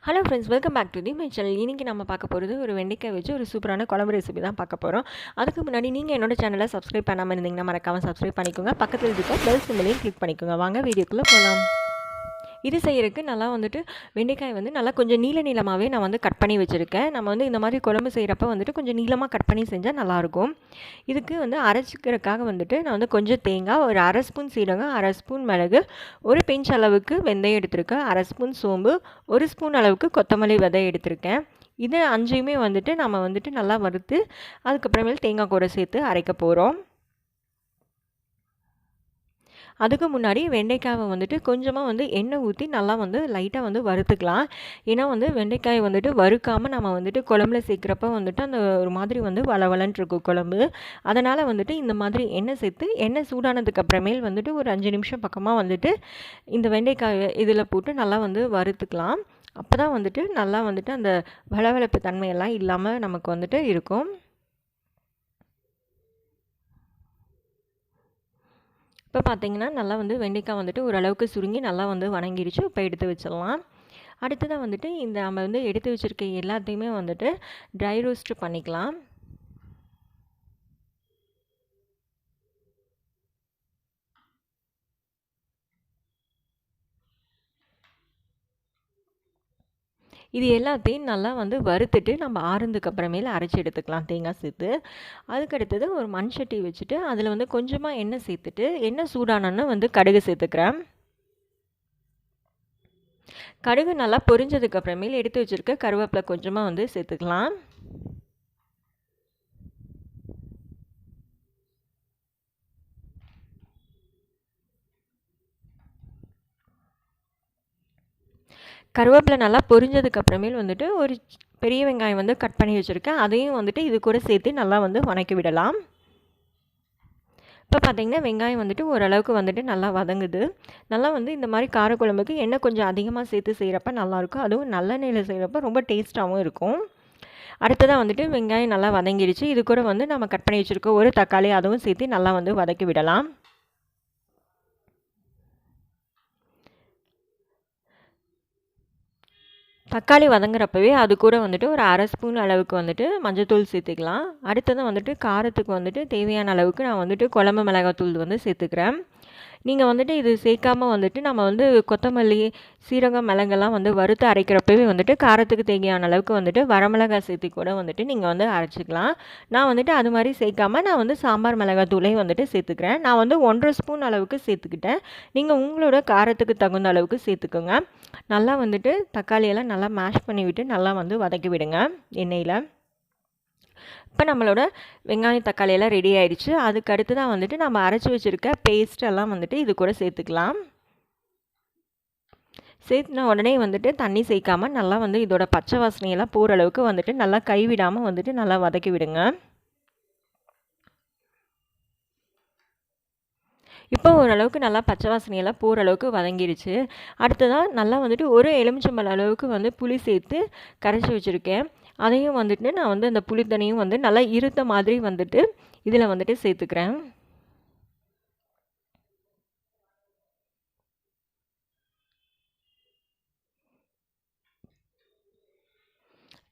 Hello friends, welcome back to the my channel. இன்றைக்கி நம்ம பார்க்க போகிறது ஒரு வெண்டைக்காய் வச்சு ஒரு சூப்பரான குழம்பு ரெசிபி தான் பார்க்க போகிறோம். அதுக்கு முன்னாடி நீங்கள் என்னோட சேனலை சப்ஸ்கிரைப் பண்ணாமல் இருந்தீங்கன்னா மறக்காமல் சப்ஸ்கிரைப் பண்ணிக்கோங்க. பக்கத்தில் இருக்க பெல் சிம்பலையும் கிளிக் பண்ணிக்கோங்க. வாங்க வீடியோக்குள்ளே போகலாம். இது செய்கிறதுக்கு நல்லா வெண்டைக்காய் நல்லா கொஞ்சம் நீளமாகவே நான் கட் பண்ணி வச்சுருக்கேன். நம்ம இந்த மாதிரி குழம்பு செய்கிறப்ப கொஞ்சம் நீளமாக கட் பண்ணி செஞ்சால் நல்லாயிருக்கும். இதுக்கு அரைச்சிக்கிறதுக்காக நான் கொஞ்சம் தேங்காய், ஒரு அரை ஸ்பூன் சீரகம், அரை ஸ்பூன் மிளகு, ஒரு பிஞ்ச் அளவுக்கு வெந்தயம் எடுத்திருக்கேன், அரை ஸ்பூன் சோம்பு, ஒரு ஸ்பூன் அளவுக்கு கொத்தமல்லி விதை எடுத்திருக்கேன். இது அஞ்சையுமே நம்ம நல்லா வறுத்து அதுக்கப்புறமேல் தேங்காய் கூட சேர்த்து அரைக்க போகிறோம். அதுக்கு முன்னாடி வெண்டைக்காயை கொஞ்சமாக எண்ணெய் ஊற்றி நல்லா லைட்டாக வறுத்துக்கலாம். ஏன்னா வெண்டைக்காயை வறுக்காமல் நம்ம குழம்புல சேர்க்குறப்ப அந்த ஒரு மாதிரி வளவலன்னு இருக்கும் குழம்பு. அதனால் இந்த மாதிரி எண்ணெய் சேர்த்து எண்ணெய் சூடானதுக்கு அப்புறமேல் ஒரு 5 நிமிஷம் பக்கமாக இந்த வெண்டைக்காயை இதில் போட்டு நல்லா வறுத்துக்கலாம். அப்போ தான் நல்லா அந்த வளவளப்பு தன்மையெல்லாம் இல்லாமல் நமக்கு இருக்கும். இப்போ பார்த்தீங்கன்னா நல்லா வெண்டைக்காய் ஓரளவுக்கு சுருங்கி நல்லா வணங்கிடுச்சு. இப்போ எடுத்து வச்சிடலாம். அடுத்ததாக இந்த நம்ம எடுத்து வச்சுருக்க எல்லாத்தையுமே ட்ரை ரோஸ்ட் பண்ணிக்கலாம். இது எல்லாத்தையும் நல்லா வறுத்துட்டு நம்ம ஆறுனதுக்கு அப்புறமேல அரைச்சி எடுத்துக்கலாம் தேங்காய் சேர்த்து. அதுக்கடுத்தது ஒரு மண் சட்டி வச்சுட்டு அதில் கொஞ்சமாக எண்ணெய் சேர்த்துட்டு எண்ணெய் சூடானோன்னு கடுகு சேர்த்துக்கிறேன். கடுகு நல்லா பொரிஞ்சதுக்கு அப்புறமேல எடுத்து வச்சுருக்க கருவேப்பிலை கொஞ்சமாக சேர்த்துக்கலாம். கருவேப்பிலை நல்லா பொரிஞ்சதுக்கு அப்புறமேல் ஒரு பெரிய வெங்காயம் கட் பண்ணி வச்சுருக்கேன். அதையும் இது கூட சேர்த்து நல்லா வணக்கி விடலாம். இப்போ பார்த்திங்கன்னா வெங்காயம் ஓரளவுக்கு நல்லா வதங்குது. நல்லா இந்த மாதிரி காரக்குழம்புக்கு எண்ணெய் கொஞ்சம் அதிகமாக சேர்த்து செய்கிறப்ப நல்லாயிருக்கும். அதுவும் நல்லெண்ணெயில் செய்கிறப்ப ரொம்ப டேஸ்ட்டாகவும் இருக்கும். அடுத்ததாக வெங்காயம் நல்லா வதங்கிடுச்சு. இது கூட நம்ம கட் பண்ணி வச்சுருக்க ஒரு தக்காளி அதுவும் சேர்த்து நல்லா வதக்கி விடலாம். தக்காளி வதங்குறப்பவே அது கூட ஒரு அரை ஸ்பூன் அளவுக்கு மஞ்சள்தூள் சேர்த்துக்கலாம். அடுத்தது காரத்துக்கு தேவையான அளவுக்கு நான் குழம்பு மிளகாத்தூள் சேர்த்துக்கிறேன். நீங்கள் இது சேர்க்காமல் நம்ம கொத்தமல்லி, சீரகம், மிளகெல்லாம் வறுத்து அரைக்கிறப்பவே காரத்துக்கு தேவையான அளவுக்கு வரமிளகாய் சேர்த்து கூட நீங்கள் அரைச்சிக்கலாம். நான் அது மாதிரி சேர்க்காமல் நான் சாம்பார் மிளகாத்தூளையும் சேர்த்துக்கிறேன். நான் 1.5 ஸ்பூன் அளவுக்கு சேர்த்துக்கிட்டேன். நீங்கள் உங்களோட காரத்துக்கு தகுந்த அளவுக்கு சேர்த்துக்கோங்க. நல்லா தக்காளியெல்லாம் நல்லா மேஷ் பண்ணி விட்டு நல்லா வதக்கி விடுங்க எண்ணெயில். இப்போ நம்மளோட வெங்காயம் தக்காளியெல்லாம் ரெடி ஆயிடுச்சு. அதுக்கு அடுத்து தான் நம்ம அரைச்சி வச்சுருக்க பேஸ்ட்டெல்லாம் இது கூட சேர்த்துக்கலாம். சேர்த்துனா உடனே தண்ணி சேர்க்காமல் நல்லா இதோட பச்சை வாசனையெல்லாம் போகிற அளவுக்கு நல்லா கைவிடாமல் நல்லா வதக்கி விடுங்க. இப்போ ஓரளவுக்கு நல்லா பச்சை வாசனையெல்லாம் போகிற அளவுக்கு வதங்கிடுச்சு. அடுத்ததாக நல்லா ஒரு எலுமிச்சம்பழம் அளவுக்கு புளி சேர்த்து கரைச்சி வச்சுருக்கேன். அதையும் நான் அந்த புளி தண்ணியும் நல்லா இருத்த மாதிரி இதில் சேர்த்துக்கிறேன்.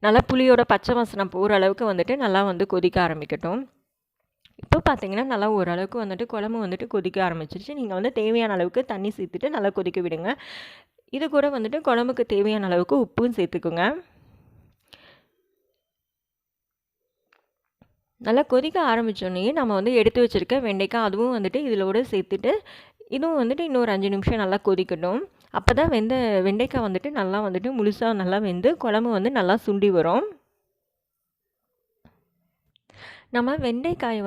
நல்லா புளியோட பச்சை வாசனை போகிற அளவுக்கு நல்லா கொதிக்க ஆரம்பிக்கட்டும். இப்போ பார்த்தீங்கன்னா நல்லா ஓரளவுக்கு குழம்பு கொதிக்க ஆரம்பிச்சிருச்சு. நீங்கள் தேவையான அளவுக்கு தண்ணி சேர்த்துட்டு நல்லா கொதிக்க விடுங்க. இது கூட குழம்புக்கு தேவையான அளவுக்கு உப்பும் சேர்த்துக்குங்க. நல்லா கொதிக்க ஆரம்பித்தோடனே நம்ம எடுத்து வச்சுருக்க வெண்டைக்காய் அதுவும் இதிலோட சேர்த்துட்டு இதுவும் இன்னொரு 5 நிமிஷம் நல்லா கொதிக்கட்டும். அப்போ தான் வெண்டைக்காய் நல்லா முழுசாக நல்லா வெந்து குழம்பு நல்லா சுண்டி வரும். நம்ம வெண்டைக்காய்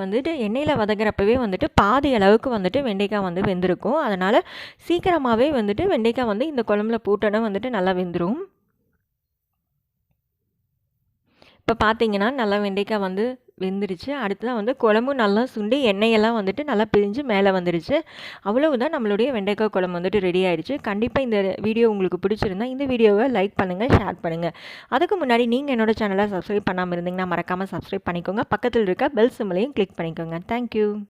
எண்ணெயில் வதங்குறப்பவே பாதி அளவுக்கு வெண்டைக்காய் வெந்திருக்கும். அதனால் சீக்கிரமாகவே வெண்டைக்காய் இந்த குழம்புல போட்டோன்னா நல்லா வெந்துடும். இப்போ பார்த்தீங்கன்னா நல்லா வெண்டைக்காய் வெந்துருச்சு. அடுத்ததான் குழம்பும் நல்லா சுண்டி எண்ணெயெல்லாம் நல்லா பிரிஞ்சு மேலே வந்துருச்சு. அவ்வளவுதான் நம்மளுடைய வெண்டைக்காய் குழம்பு ரெடி ஆயிடுச்சு. கண்டிப்பாக இந்த வீடியோ உங்களுக்கு பிடிச்சிருந்தா இந்த வீடியோவை லைக் பண்ணுங்கள், ஷேர் பண்ணுங்கள். அதுக்கு முன்னாடி நீங்கள் என்னோட சேனலை சப்ஸ்கிரைப் பண்ணாமல் இருந்தீங்கன்னா மறக்காமல் சப்ஸ்கிரைப் பண்ணிக்கோங்க. பக்கத்தில் இருக்க பெல் சிம்பலையும் கிளிக் பண்ணிக்கோங்க. தேங்க்யூ.